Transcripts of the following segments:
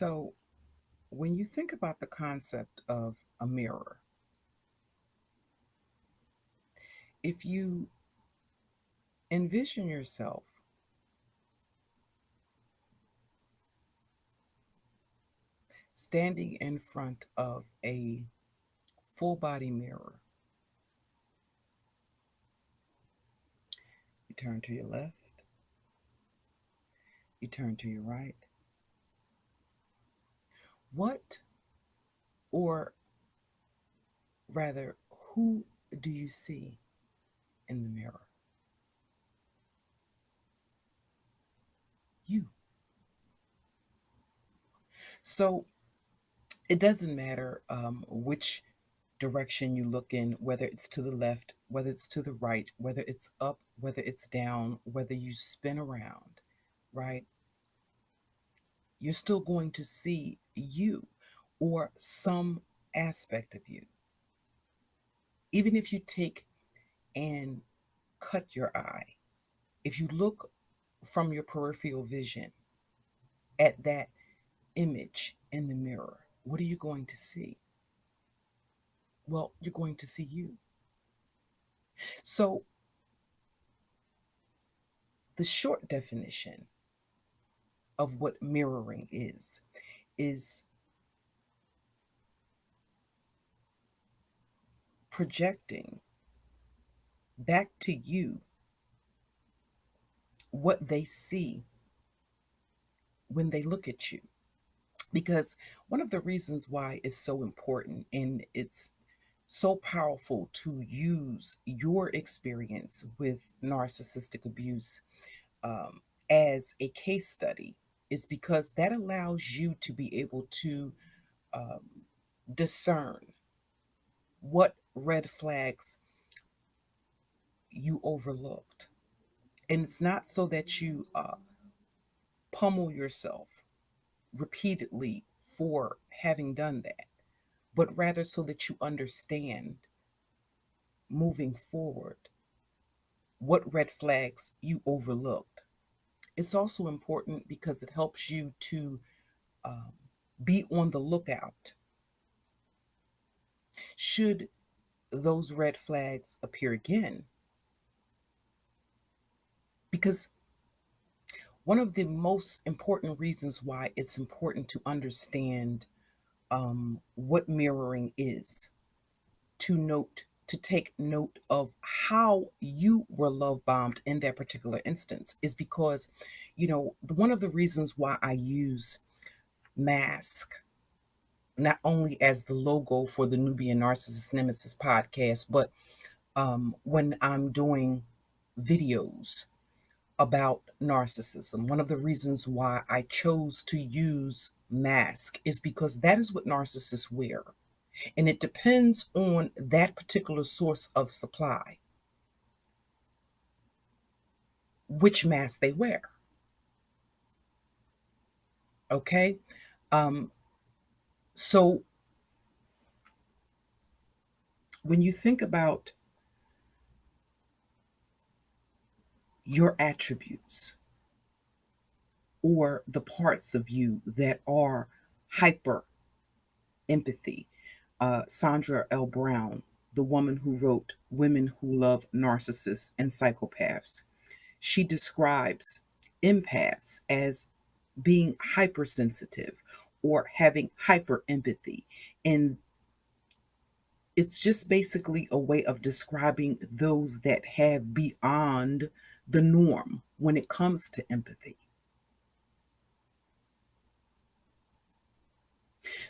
So, when you think about the concept of a mirror, if you envision yourself standing in front of a full body mirror, you turn to your left, you turn to your right. What, or rather, who do you see in the mirror? You. So, it doesn't matter which direction you look in, whether it's to the left, whether it's to the right, whether it's up, whether it's down, whether you spin around, right? You're still going to see you or some aspect of you. Even if you take and cut your eye, if you look from your peripheral vision at that image in the mirror, what are you going to see? Well, you're going to see you. So, the short definition of what mirroring is projecting back to you what they see when they look at you. Because one of the reasons why it's so important and it's so powerful to use your experience with narcissistic abuse um, as a case study is because that allows you to be able to um, discern what red flags you overlooked. And it's not so that you pummel yourself repeatedly for having done that, but rather so that you understand moving forward what red flags you overlooked. It's also important because it helps you to um, be on the lookout should those red flags appear again. Because one of the most important reasons why it's important to understand what mirroring is, to take note of how you were love bombed in that particular instance, is because, one of the reasons why I use mask not only as the logo for the Nubian Narcissist Nemesis podcast, but when I'm doing videos about narcissism. One of the reasons why I chose to use mask is because that is what narcissists wear. And it depends on that particular source of supply, which mask they wear. Okay? Um, so when you think about your attributes or the parts of you that are hyper empathy, Sandra L. Brown, the woman who wrote Women Who Love Narcissists and Psychopaths, she describes empaths as being hypersensitive or having hyper empathy. And it's just basically a way of describing those that have beyond the norm when it comes to empathy.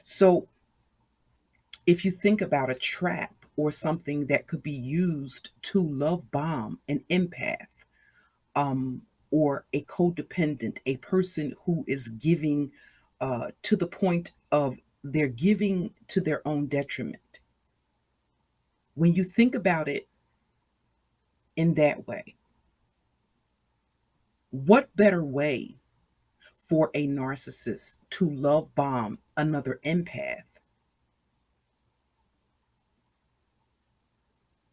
So if you think about a trap or something that could be used to love bomb an empath, or a codependent, a person who is giving to the point of they're giving to their own detriment. When you think about it in that way, what better way for a narcissist to love bomb another empath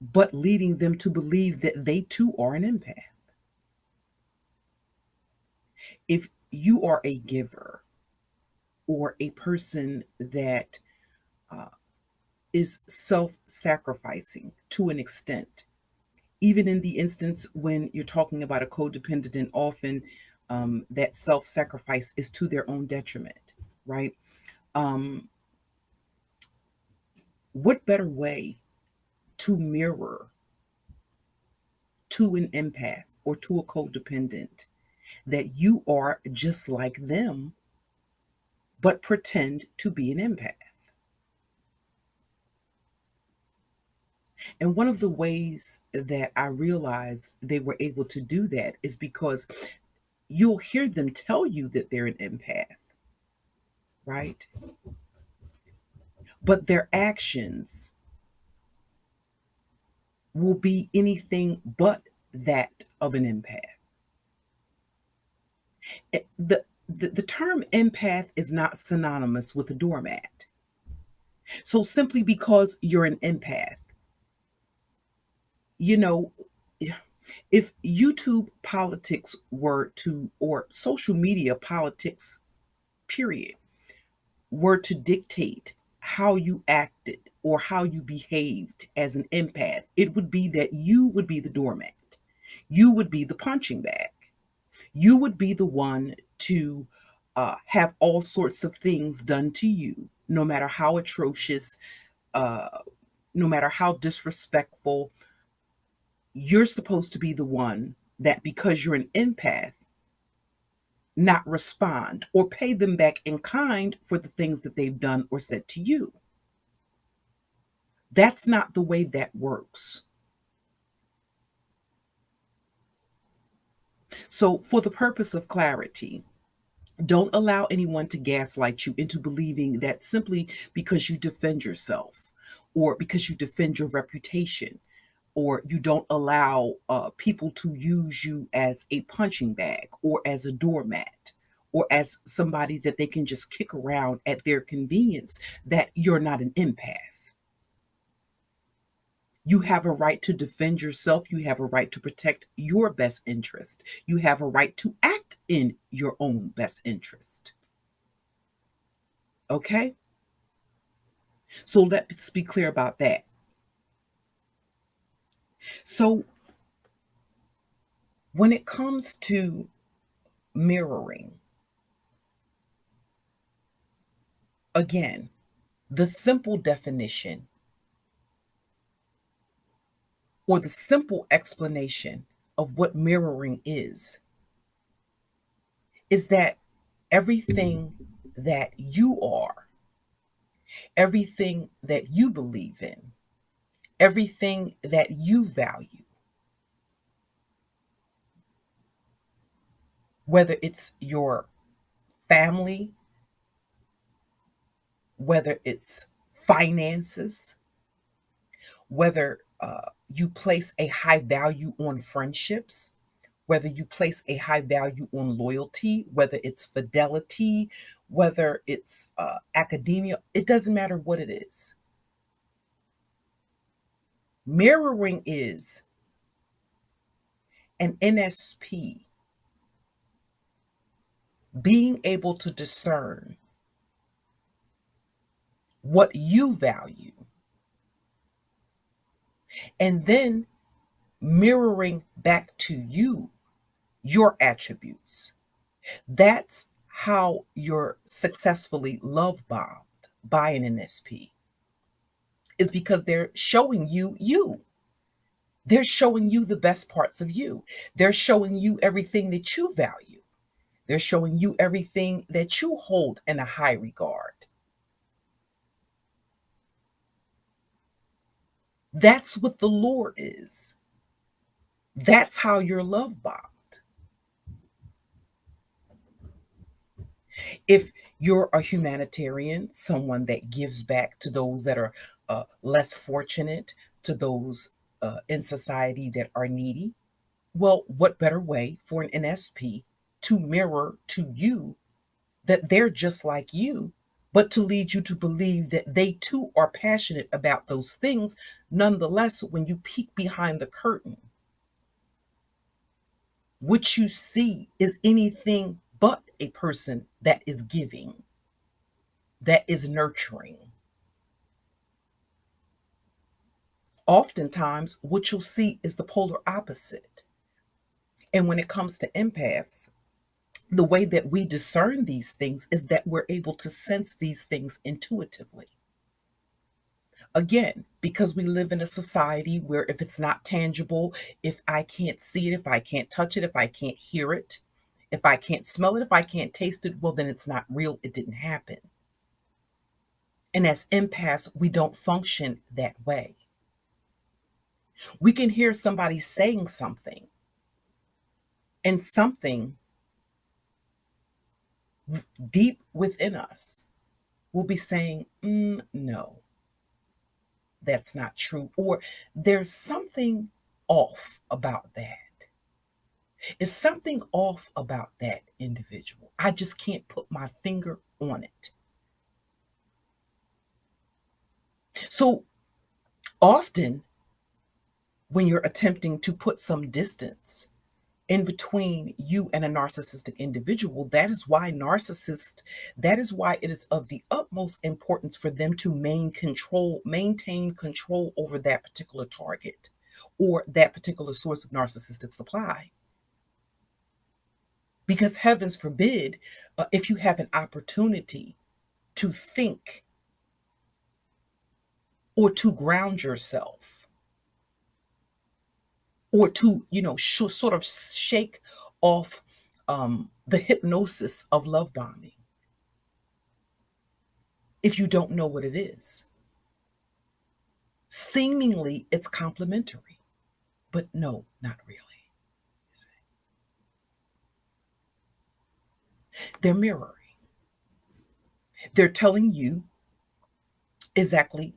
but leading them to believe that they too are an empath? If you are a giver, or a person that is self-sacrificing to an extent. Even in the instance when you're talking about a codependent, and often that self-sacrifice is to their own detriment, right? Um, what better way to mirror to an empath or to a codependent that you are just like them, but pretend to be an empath? And one of the ways that I realized they were able to do that is because you'll hear them tell you that they're an empath, right? But their actions will be anything but that of an empath. The term empath is not synonymous with a doormat. So simply because you're an empath, you know, if YouTube politics were to, or social media politics, period, were to dictate how you acted or how you behaved as an empath, it would be that you would be the doormat. You would be the punching bag. You would be the one to have all sorts of things done to you, no matter how atrocious, uh, no matter how disrespectful. You're supposed to be the one that, because you're an empath, not respond or pay them back in kind for the things that they've done or said to you. That's not the way that works. So, for the purpose of clarity, don't allow anyone to gaslight you into believing that simply because you defend yourself, or because you defend your reputation, or you don't allow people to use you as a punching bag or as a doormat or as somebody that they can just kick around at their convenience, that you're not an empath. You have a right to defend yourself. You have a right to protect your best interest. You have a right to act in your own best interest. Okay? So let's be clear about that. So when it comes to mirroring, again, the simple definition or the simple explanation of what mirroring is that everything that you are, everything that you believe in, everything that you value, whether it's your family, whether it's finances, whether you place a high value on friendships, whether you place a high value on loyalty, whether it's fidelity, whether it's academia, it doesn't matter what it is. Mirroring is an NSP being able to discern what you value and then mirroring back to you your attributes. That's how you're successfully love bombed by an NSP, is because they're showing you you. They're showing you the best parts of you. They're showing you everything that you value. They're showing you everything that you hold in a high regard. That's what the lure is. That's how you're love bombed. If you're a humanitarian, someone that gives back to those that are less fortunate, to those in society that are needy, well, what better way for an NSP to mirror to you that they're just like you, but to lead you to believe that they too are passionate about those things. Nonetheless, when you peek behind the curtain, what you see is anything but a person that is giving. that is nurturing. Oftentimes, what you'll see is the polar opposite. And when it comes to empaths, the way that we discern these things is that we're able to sense these things intuitively. Again, because we live in a society where if it's not tangible, if I can't see it, if I can't touch it, if I can't hear it, if I can't smell it, if I can't taste it, well, then it's not real. It didn't happen. And as empaths, we don't function that way. We can hear somebody saying something, and something deep within us will be saying, no, that's not true. Or there's something off about that. It's something off about that individual. I just can't put my finger on it. So often, when you're attempting to put some distance in between you and a narcissistic individual, that is why it is of the utmost importance for them to maintain control over that particular target or that particular source of narcissistic supply. Because heavens forbid, if you have an opportunity to think or to ground yourself or to, sort of shake off the hypnosis of love bombing, if you don't know what it is. Seemingly, it's complementary, but no, not really. They're mirroring. They're telling you exactly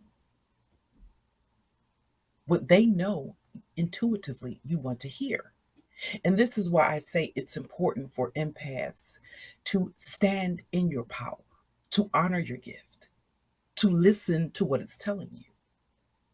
what they know intuitively you want to hear. And this is why I say it's important for empaths to stand in your power, to honor your gift, to listen to what it's telling you.